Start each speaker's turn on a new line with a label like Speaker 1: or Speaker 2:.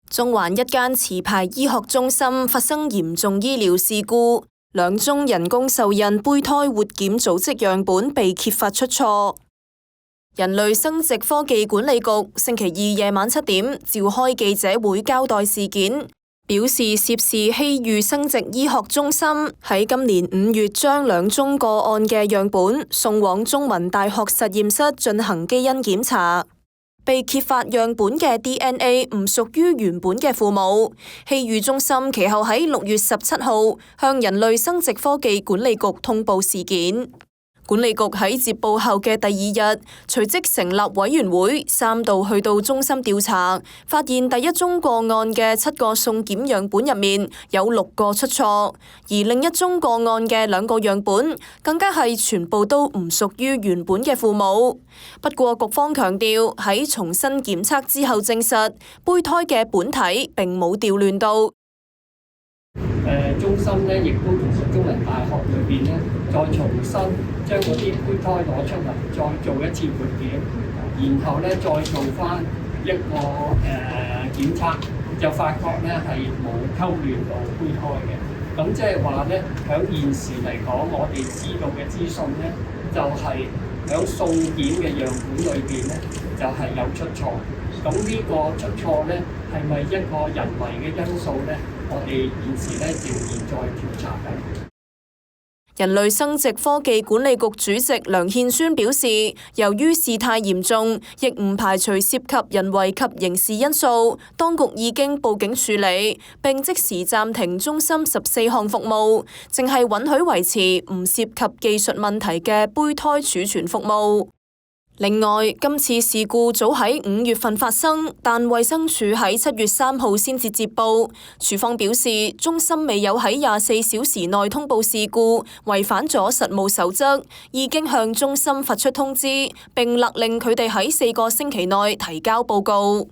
Speaker 1: 中環一間持牌醫學中心發生嚴重醫療事故，2宗人工受孕胚胎活檢組織樣本被揭發出錯。人類生殖科技管理局星期二夜晚7點召開記者會交代事件，表示涉事希裕生殖醫學中心喺今年5月將2宗個案嘅樣本送往中文大學實驗室進行基因檢查。被揭發樣本嘅 DNA 唔屬於原本嘅父母，希裕中心其後喺6月17號向人類生殖科技管理局通報事件。管理局喺接報後嘅第2日，隨即成立委員會，3度去到中心調查，發現第1宗個案嘅7個送檢樣本入面有6個出錯，而另一宗個案嘅2個樣本更加係全部都唔屬於原本嘅父母。不過局方強調喺重新檢測之後證實，胚胎嘅本體並冇調亂到。
Speaker 2: 中心咧亦都同中文大學裏邊咧，再重新將嗰啲胚胎攞出嚟，再做一次活檢，然後咧再做翻一個檢測，就發覺咧係冇溝亂到胚胎嘅。咁即係話咧，響現時嚟講，我哋知道嘅資訊咧，就係響送檢嘅樣本裏邊咧，就係有出錯。咁呢個出錯咧，係咪一個人為嘅因素咧？我哋現時咧仍然在調查緊。
Speaker 1: 人類生殖科技管理局主席梁憲宣表示，由於事態嚴重，亦唔排除涉及人為及刑事因素，當局已經報警處理，並即時暫停中心14項服務，淨係允許維持唔涉及技術問題嘅胚胎儲存服務。另外，今次事故早喺5月份發生，但衛生署喺7月3號先至接報。署方表示，中心未有喺24小時內通報事故，違反咗實務守則，已經向中心發出通知，並勒令佢哋喺4個星期內提交報告。